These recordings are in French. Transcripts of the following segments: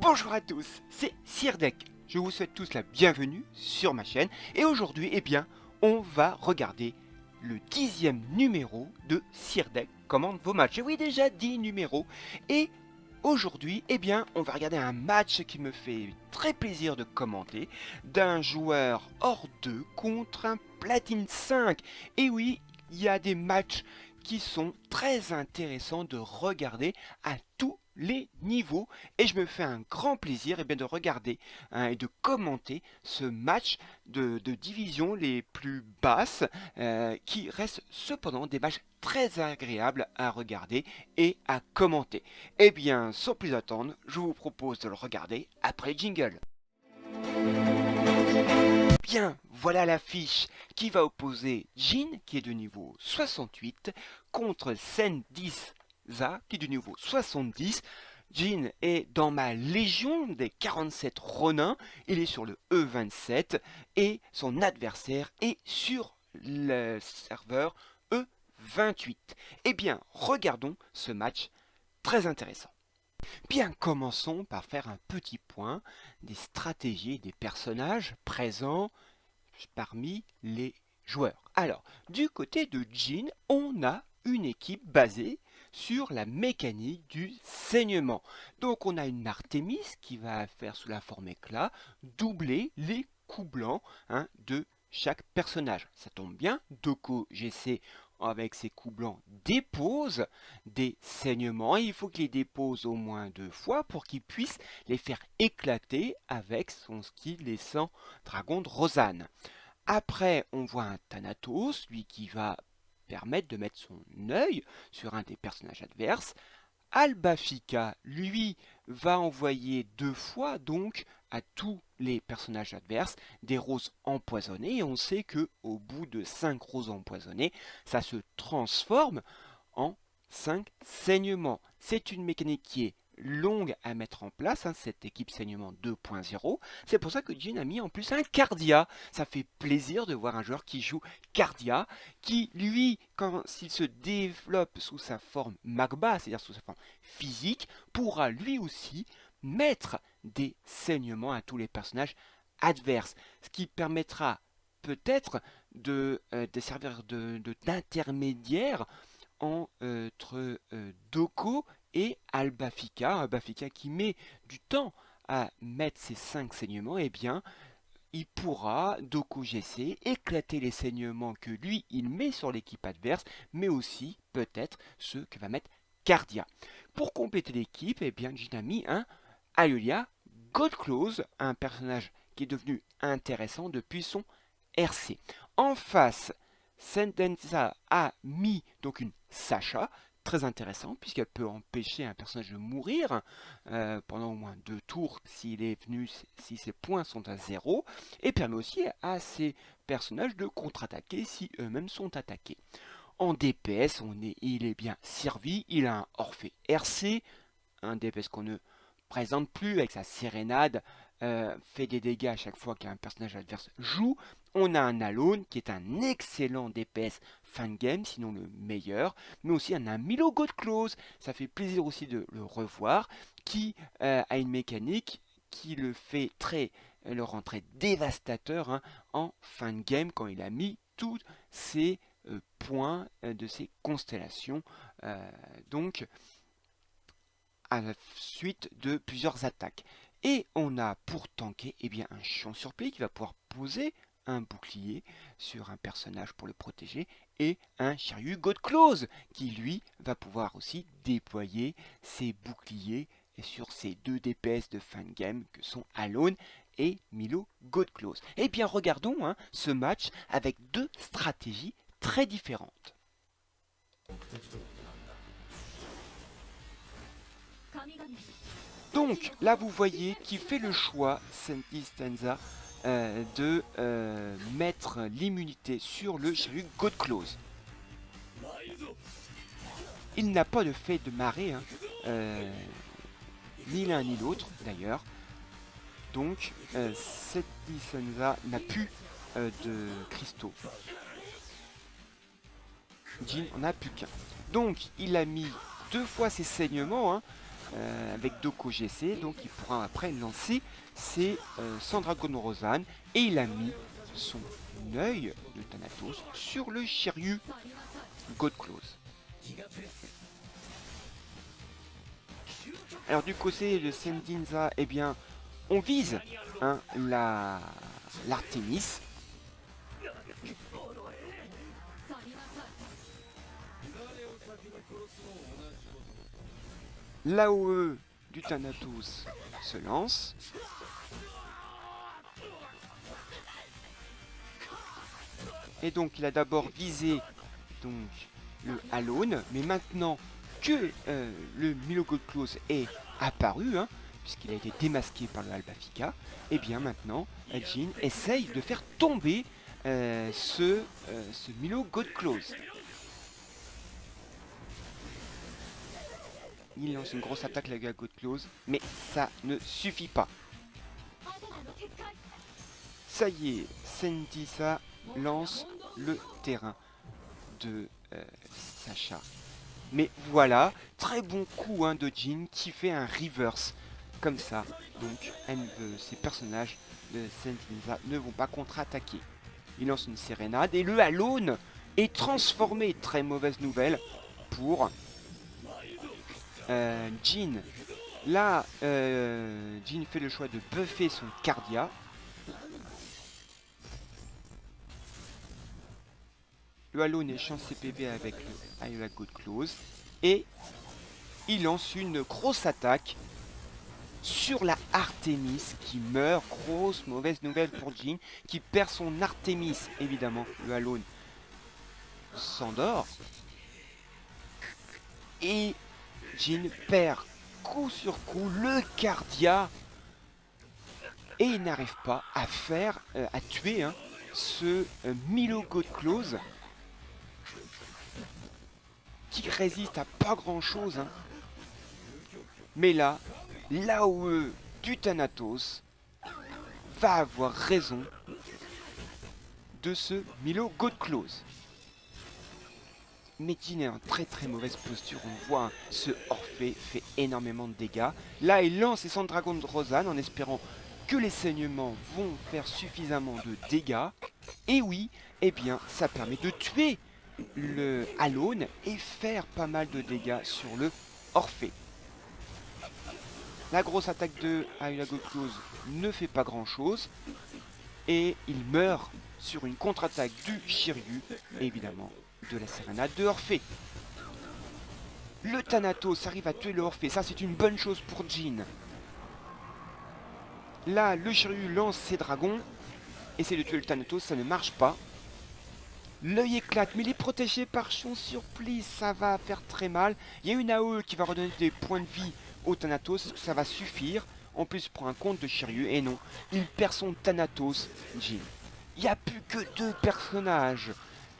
Bonjour à tous, c'est Sirdek. Je vous souhaite tous la bienvenue sur ma chaîne. Et aujourd'hui, on va regarder le 10e numéro de Sirdek commande vos matchs. Et oui, déjà 10 numéros. Et aujourd'hui, on va regarder un match qui me fait très plaisir de commenter, d'un joueur hors 2 contre un platine 5. Et oui, il y a des matchs qui sont très intéressants de regarder à tous les niveaux, et je me fais un grand plaisir de regarder et de commenter ce match de division les plus basses, qui restent cependant des matchs très agréables à regarder et à commenter. Sans plus attendre, je vous propose de le regarder après le jingle. Voilà l'affiche qui va opposer Jin, qui est de niveau 68, contre Sen10za, qui est de niveau 70. Jin est dans ma légion des 47 Ronin, il est sur le E27, et son adversaire est sur le serveur E28. Regardons ce match très intéressant. Commençons par faire un petit point des stratégies et des personnages présents parmi les joueurs. Alors, du côté de Jin, on a une équipe basée sur la mécanique du saignement. Donc on a une Artemis qui va faire sous la forme éclat doubler les coups blancs de chaque personnage. Ça tombe bien, Doko GC avec ses coups blancs dépose des saignements. Il faut qu'il les dépose au moins 2 fois pour qu'il puisse les faire éclater avec son skill les 100 dragons de Rosanne. Après, on voit un Thanatos, lui qui va permettre de mettre son œil sur un des personnages adverses. Albafika, lui, va envoyer 2 fois donc à tous les personnages adverses des roses empoisonnées. Et on sait que au bout de 5 roses empoisonnées, ça se transforme en 5 saignements. C'est une mécanique qui est longue à mettre en place, cette équipe saignement 2.0. C'est pour ça que Jin a mis en plus un Cardia. Ça fait plaisir de voir un joueur qui joue Cardia, qui lui, quand s'il se développe sous sa forme Magba, c'est-à-dire sous sa forme physique, pourra lui aussi mettre des saignements à tous les personnages adverses, ce qui permettra peut-être de servir d'intermédiaire entre Doko et Albafika. Albafika qui met du temps à mettre ses 5 saignements, il pourra, Doko GC, éclater les saignements que lui, il met sur l'équipe adverse, mais aussi, peut-être, ceux que va mettre Cardia. Pour compléter l'équipe, Jin a mis un Aeolia Godclose, un personnage qui est devenu intéressant depuis son RC. En face, Sentenza a mis donc une Sacha, très intéressant puisqu'elle peut empêcher un personnage de mourir pendant au moins 2 tours s'il est venu, si ses points sont à 0, et permet aussi à ces personnages de contre-attaquer si eux-mêmes sont attaqués. En DPS, il est bien servi, il a un Orphée RC, un DPS qu'on ne présente plus avec sa sérénade, fait des dégâts à chaque fois qu'un personnage adverse joue. On a un Alone qui est un excellent DPS fin de game, sinon le meilleur, mais aussi un Milo Godclose, ça fait plaisir aussi de le revoir, qui a une mécanique qui le rend très dévastateur en fin de game quand il a mis tous ses points de ses constellations. Donc à la suite de plusieurs attaques. Et on a pour tanker un Chiant Surplis qui va pouvoir poser un bouclier sur un personnage pour le protéger, et un Shiryu Godclose qui lui va pouvoir aussi déployer ses boucliers sur ces 2 DPS de fin de game que sont Alone et Milo Godclose. Regardons ce match avec 2 stratégies très différentes. Donc là vous voyez qu'il fait le choix, Sentenza, de mettre l'immunité sur le Shiryu Godclose. Il n'a pas de fait de marée, ni l'un ni l'autre d'ailleurs. Donc Sentenza n'a plus de cristaux. Jin en a plus qu'un. Donc il a mis 2 fois ses saignements, avec Doko GC, donc il pourra après lancer ses Sandragon Rosanne, et il a mis son œil de Thanatos sur le Shiryu God Close. Alors du côté de Sendinza, eh bien, on vise hein, l'Artemis. L'AOE du Thanatos se lance. Et donc il a d'abord visé donc, le Alone, mais maintenant que le Milo God Close est apparu, hein, puisqu'il a été démasqué par le Albafika, et bien maintenant Jin essaye de faire tomber ce Milo God Close. Il lance une grosse attaque la God Close, mais ça ne suffit pas. Ça y est, Sendisa lance le terrain de Sacha. Mais voilà, très bon coup hein, de Jin qui fait un reverse comme ça. Donc ces personnages de Sendinza ne vont pas contre-attaquer. Il lance une sérénade et le Alone est transformé. Très mauvaise nouvelle pour Jin. Là, Jin fait le choix de buffer son Cardia. Le Alone échange ses PV avec le Iowa God Close. Et il lance une grosse attaque sur la Artemis qui meurt. Grosse mauvaise nouvelle pour Jin qui perd son Artemis. Évidemment, le Alone s'endort. Et Jin perd coup sur coup le Cardia. Et il n'arrive pas à faire, à tuer hein, ce Milo God Close qui résiste à pas grand chose. Hein. Mais là, l'AOE du Thanatos va avoir raison de ce Milo God Close. Mais Jin est en très mauvaise posture, on voit hein, ce Orphée fait énormément de dégâts. Là il lance ses Sandragon de Rosanne en espérant que les saignements vont faire suffisamment de dégâts. Et oui, eh bien ça permet de tuer le Alone et faire pas mal de dégâts sur le Orphée. La grosse attaque de Iowa God Close ne fait pas grand chose. Et il meurt sur une contre-attaque du Shiryu, évidemment de la sérénade de Orphée. Le Thanatos arrive à tuer le Orphée, ça c'est une bonne chose pour Jin. Là, le Shiryu lance ses dragons, essaie de tuer le Thanatos, ça ne marche pas. L'œil éclate, mais il est protégé par son surplis, ça va faire très mal. Il y a une AOE qui va redonner des points de vie au Thanatos, ça va suffire. En plus, il prend un compte de Shiryu, et non, il perd son Thanatos, Jin. Il n'y a plus que deux personnages,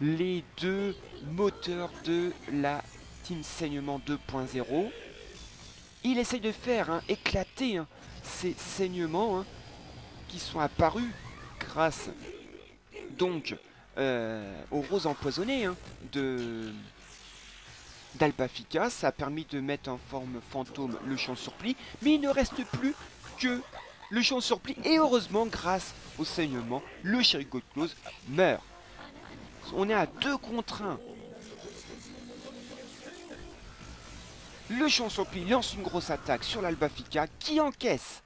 les deux moteurs de la Team Saignement 2.0. Il essaye de faire hein, éclater hein, ces saignements hein, qui sont apparus grâce donc aux roses empoisonnées hein, d'Albafika. Ça a permis de mettre en forme fantôme le champ surplis, mais il ne reste plus que le champ surplis. Et heureusement, grâce au saignement, le Shiryu God Close meurt. On est à 2 contre 1. Le champ surplis lance une grosse attaque sur l'Albafika qui encaisse.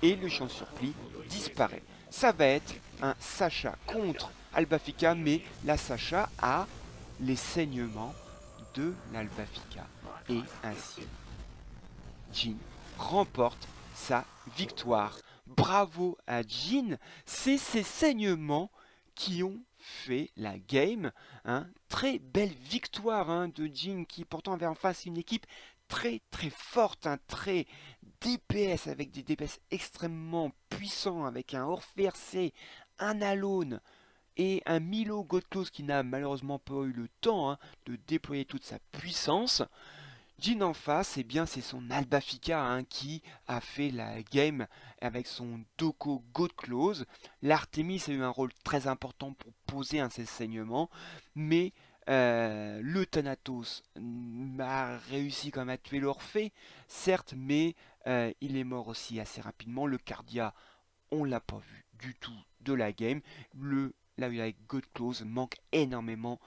Et le champ surplis disparaît. Ça va être un Sacha contre Albafika, mais la Sacha a les saignements de l'Albafika. Et ainsi, Jin remporte sa victoire. Bravo à Jin, c'est ces saignements qui ont fait la game. Hein. Très belle victoire hein, de Jin qui pourtant avait en face une équipe très forte, hein, très DPS avec des DPS extrêmement puissants, avec un Orphée RC, un Alone et un Milo God Close qui n'a malheureusement pas eu le temps hein, de déployer toute sa puissance. Jin en face, eh bien c'est son Albafika hein, qui a fait la game avec son Doko God Close. L'Artemis a eu un rôle très important pour poser ses saignements, mais Le Thanatos a réussi quand même à tuer l'Orphée, certes, mais il est mort aussi assez rapidement. Le Cardia, on l'a pas vu du tout de la game. Là avec God Close manque énormément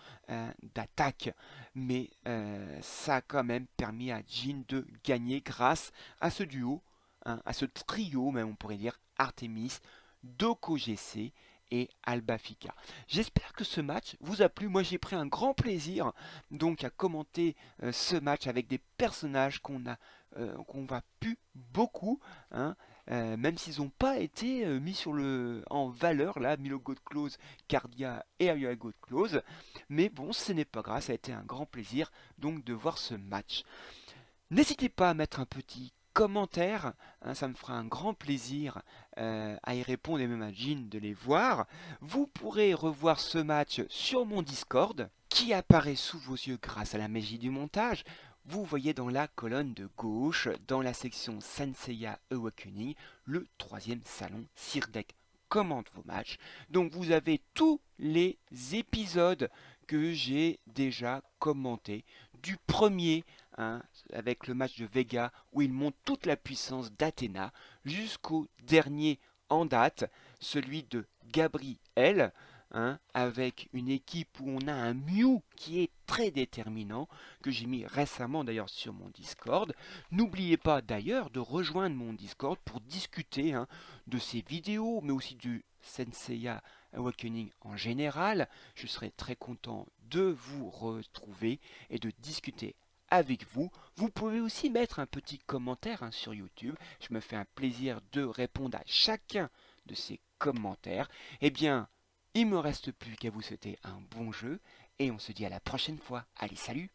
d'attaque, mais ça a quand même permis à Jin de gagner grâce à ce duo, hein, à ce trio même on pourrait dire, Artemis, Doko GC et Alba Fika. J'espère que ce match vous a plu. Moi j'ai pris un grand plaisir donc à commenter ce match avec des personnages qu'on va pu beaucoup, hein, même s'ils n'ont pas été mis en valeur, là, Milo God Close, Cardia et Aya God Close. Mais bon, ce n'est pas grave, ça a été un grand plaisir donc de voir ce match. N'hésitez pas à mettre un petit commentaire, hein, ça me fera un grand plaisir à y répondre et même à Jean de les voir. Vous pourrez revoir ce match sur mon Discord qui apparaît sous vos yeux grâce à la magie du montage. Vous voyez dans la colonne de gauche, dans la section Senseiya Awakening, le troisième salon Sirdek commente vos matchs. Donc vous avez tous les épisodes que j'ai déjà commentés, du premier, hein, avec le match de Vega où il monte toute la puissance d'Athéna, jusqu'au dernier en date, celui de Gabriel, hein, avec une équipe où on a un Mew qui est très déterminant, que j'ai mis récemment d'ailleurs sur mon Discord. N'oubliez pas d'ailleurs de rejoindre mon Discord pour discuter, hein, de ces vidéos, mais aussi du Senseiya Awakening en général. Je serai très content de vous retrouver et de discuter avec vous. Vous pouvez aussi mettre un petit commentaire, hein, sur YouTube. Je me fais un plaisir de répondre à chacun de ces commentaires. Eh bien, il me reste plus qu'à vous souhaiter un bon jeu et on se dit à la prochaine fois. Allez, salut!